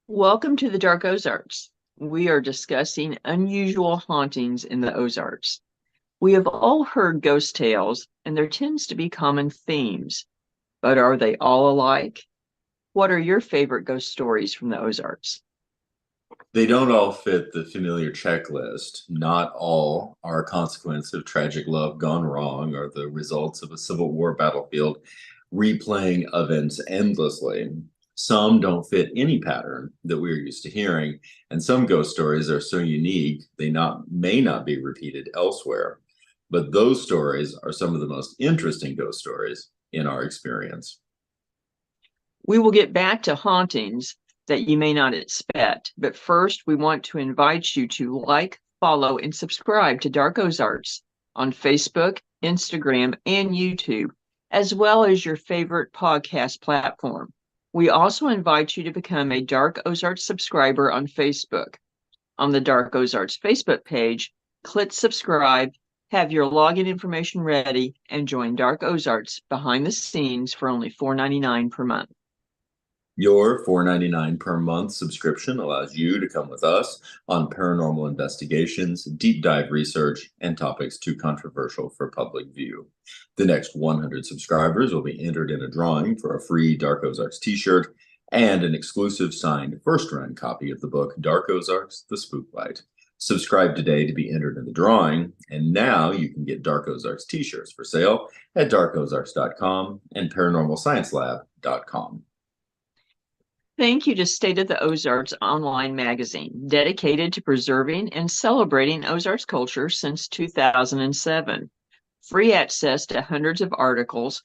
Welcome to the Dark Ozarks. We are discussing unusual hauntings in the Ozarks. We have all heard ghost tales, and there tends to be common themes, but are they all alike? What are your favorite ghost stories from the Ozarks? They don't all fit the familiar checklist. Not all are a consequence of tragic love gone wrong or the results of a Civil War battlefield replaying events endlessly. Some don't fit any pattern that we're used to hearing, and some ghost stories are so unique they may not be repeated elsewhere. But those stories are some of the most interesting ghost stories in our experience. We will get back to hauntings that you may not expect, but first we want to invite you to like, follow, and subscribe to Dark Ozarks on Facebook, Instagram, and YouTube, as well as your favorite podcast platform. We also invite you to become a Dark Ozarks subscriber on Facebook. On the Dark Ozarks Facebook page, click subscribe, have your login information ready, and join Dark Ozarks behind the scenes for only $4.99 per month. Your $4.99 per month subscription allows you to come with us on paranormal investigations, deep dive research, and topics too controversial for public view. The next 100 subscribers will be entered in a drawing for a free Dark Ozarks t-shirt and an exclusive signed first run copy of the book Dark Ozarks: The Spooklight. Subscribe today to be entered in the drawing, and now you can get Dark Ozarks t-shirts for sale at darkozarks.com and paranormalsciencelab.com. Thank you to State of the Ozarks online magazine, dedicated to preserving and celebrating Ozarks culture since 2007. Free access to hundreds of articles.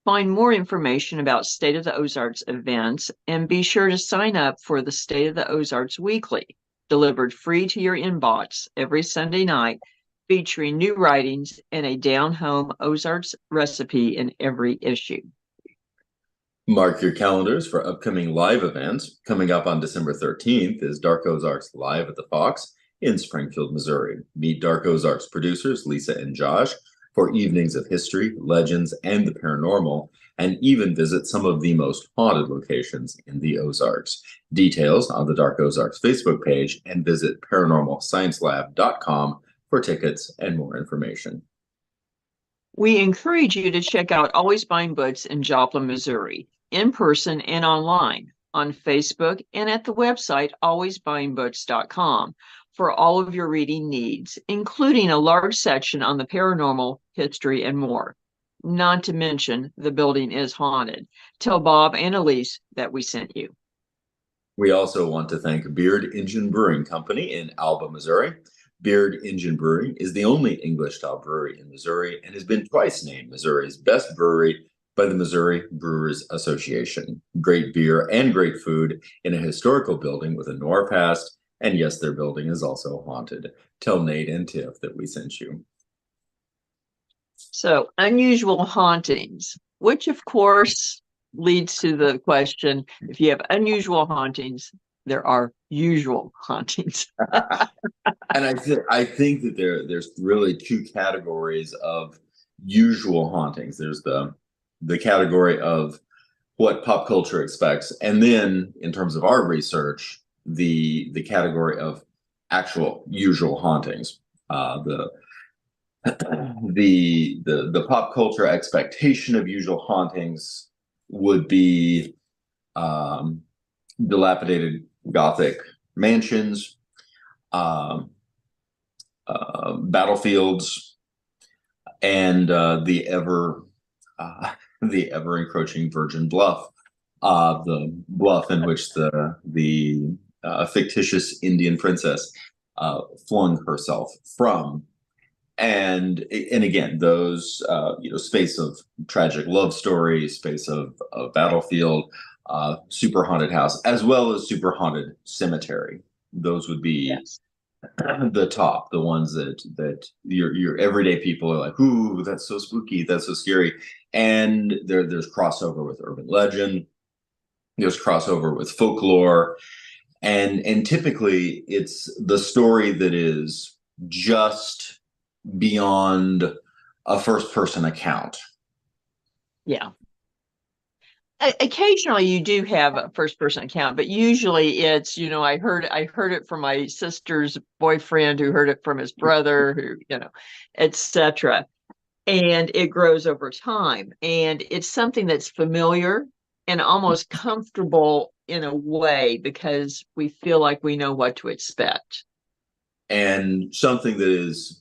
Find more information about State of the Ozarks events, and be sure to sign up for the State of the Ozarks Weekly, delivered free to your inbox every Sunday night, featuring new writings and a down-home Ozarks recipe in every issue. Mark your calendars for upcoming live events. Coming up on December 13th is Dark Ozarks Live at the Fox in Springfield, Missouri. Meet Dark Ozarks producers Lisa and Josh for evenings of history, legends, and the paranormal, and even visit some of the most haunted locations in the Ozarks. Details on the Dark Ozarks Facebook page, and visit paranormalsciencelab.com for tickets and more information. We encourage you to check out Always Buying Books in Joplin, Missouri, in person and online, on Facebook and at the website alwaysbuyingbooks.com for all of your reading needs, including a large section on the paranormal, history, and more. Not to mention, the building is haunted. Tell Bob and Elise that we sent you. We also want to thank Beard Engine Brewing Company in Alba, Missouri. Beard Engine Brewing is the only English-style brewery in Missouri and has been twice named Missouri's best brewery by the Missouri Brewers Association. Great beer and great food in a historical building with a noir past, and yes, their building is also haunted. Tell Nate and Tiff that we sent you. So, unusual hauntings, which of course leads to the question, if you have unusual hauntings, there are usual hauntings. And I think that there's really two categories of usual hauntings. There's the category of what pop culture expects, and then in terms of our research, the category of actual usual hauntings. The pop culture expectation of usual hauntings would be dilapidated Gothic mansions, um, battlefields, and the ever encroaching Virgin Bluff, the bluff in which the fictitious Indian princess flung herself from. And again, those space of tragic love story, space of battlefield, super haunted house, as well as super haunted cemetery. Those would be Yes. the top, the ones that your everyday people are like, ooh, that's so spooky, that's so scary. And there's crossover with urban legend, there's crossover with folklore, and typically it's the story that is just beyond a first person account. Yeah. Occasionally you do have a first person account, but usually it's, I heard it from my sister's boyfriend who heard it from his brother, who, etc. And it grows over time. And it's something that's familiar and almost comfortable in a way because we feel like we know what to expect. And something that is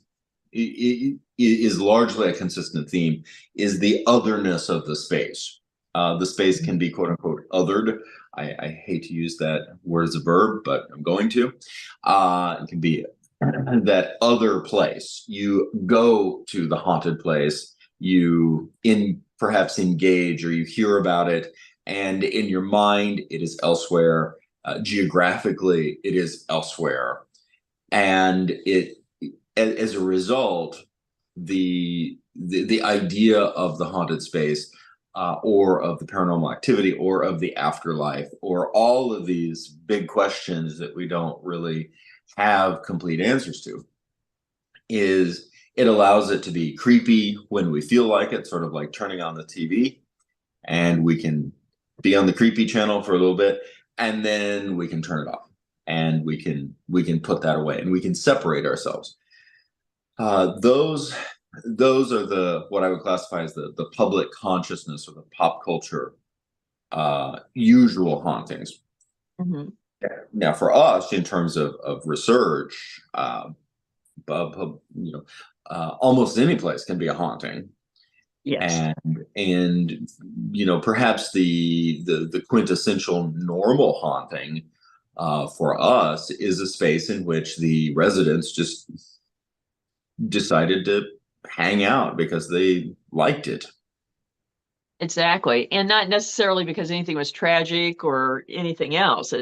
largely a consistent theme is the otherness of the space. The space can be quote unquote othered. I hate to use that word as a verb, but I'm going to. It can be that other place. You go to the haunted place, you in perhaps engage or you hear about it, and in your mind it is elsewhere. Geographically, it is elsewhere, and it as a result, the idea of the haunted space, or of the paranormal activity, or of the afterlife, or all of these big questions that we don't really have complete answers to, is it allows it to be creepy when we feel like it, sort of like turning on the TV, and we can be on the creepy channel for a little bit, and then we can turn it off, and we can put that away, and we can separate ourselves. Those are the what I would classify as the public consciousness or the pop culture usual hauntings. Mhm. Now, for us, in terms of research, almost any place can be a haunting, Yes. and and perhaps the quintessential normal haunting for us is a space in which the residents just decided to hang out because they liked it. Exactly. And not necessarily because anything was tragic or anything else.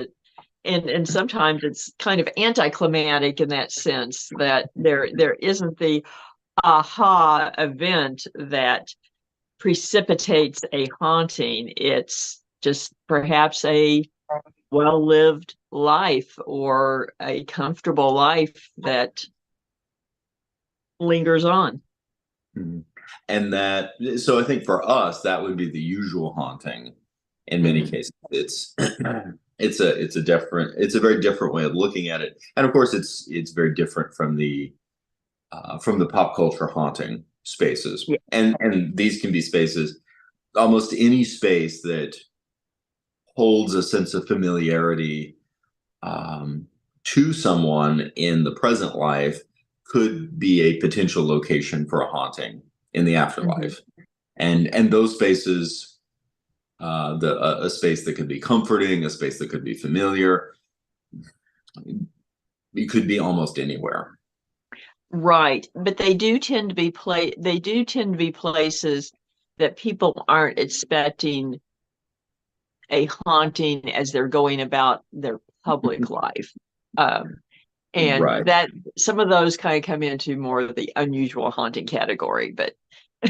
And sometimes it's kind of anticlimactic in that sense that there isn't the aha event that precipitates a haunting. It's just perhaps a well-lived life or a comfortable life that lingers on. Mhm. And that, so I think for us, that would be the usual haunting. In many Mhm. cases, it's a very different way of looking at it, and of course, it's very different from the pop culture haunting spaces, Yeah. and these can be spaces, almost any space that holds a sense of familiarity um, to someone in the present life could be a potential location for a haunting in the Mhm. afterlife. And those spaces, a space that could be comforting, a space that could be familiar, it could be almost anywhere. Right. But they do tend to be places that people aren't expecting a haunting as they're going about their public life. Um, and Right. that some of those kind of come into more of the unusual haunting category, but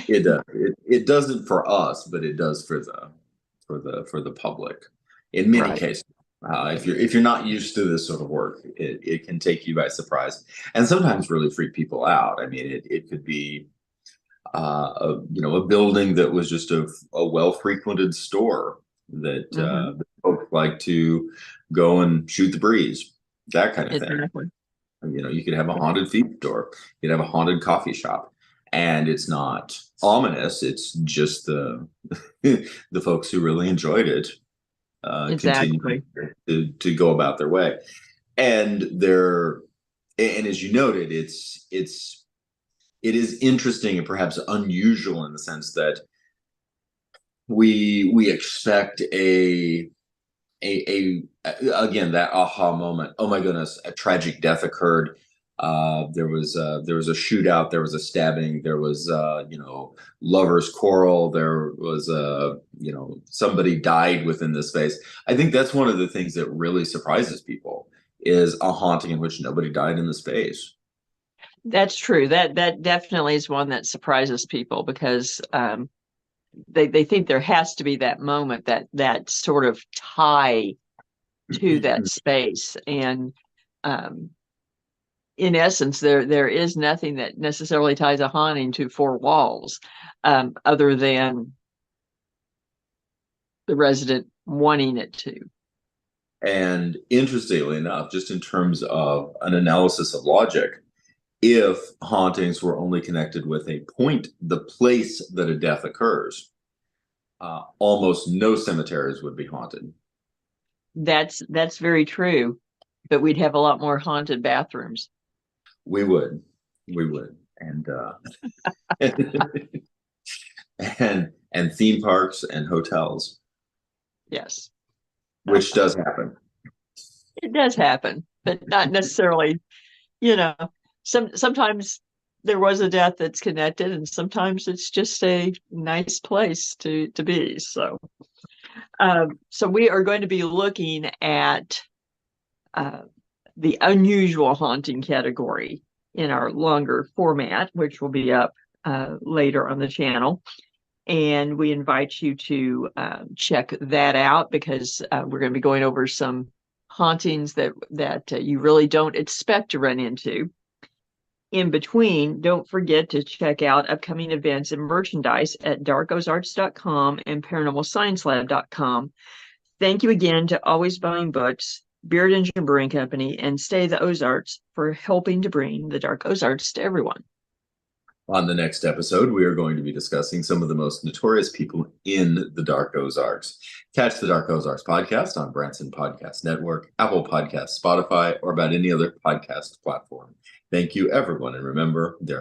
It doesn't for us, but it does for the public. In many right. cases, if you're not used to this sort of work, it can take you by surprise, and sometimes really freak people out. I mean, it could be a building that was just a well frequented store Hmm. that folks like to go and shoot the breeze, that kind of thing. Exactly. You could have a haunted feed store, you could have a haunted coffee shop, and it's not ominous. It's just the folks who really enjoyed it continue Exactly. to go about their way, and as you noted, it is interesting and perhaps unusual in the sense that we expect a again that aha moment. Oh my goodness, a tragic death occurred. There was a shootout. There was a stabbing. There was lovers quarrel. There was somebody died within this space. I think that's one of the things that really surprises people is a haunting in which nobody died in the space. That's true. That definitely is one that surprises people because they think there has to be that moment, that sort of tie to that space. And um, in essence, there is nothing that necessarily ties a haunting to four walls, other than the resident wanting it to. And interestingly enough, just in terms of an analysis of logic, if hauntings were only connected with a point, the place that a death occurs, almost no cemeteries would be haunted. That's very true, but we'd have a lot more haunted bathrooms. We would, and and theme parks and hotels, Yes, which does happen. it does happen, but not necessarily. You know, sometimes there was a death that's connected, and sometimes it's just a nice place to be. So we are going to be looking at uh, the unusual haunting category in our longer format, which will be up later on the channel. And we invite you to check that out because we're going to be going over some hauntings that you really don't expect to run into. In between, don't forget to check out upcoming events and merchandise at darkozarts.com and paranormalsciencelab.com. Thank you again to Always Buying Books, Beard Engine Brewing Company, and Stay the Ozarks for helping to bring the Dark Ozarks to everyone. On the next episode, we are going to be discussing some of the most notorious people in the Dark Ozarks. Catch the Dark Ozarks podcast on Branson Podcast Network, Apple Podcasts, Spotify, or about any other podcast platform. Thank you, everyone. And remember, there are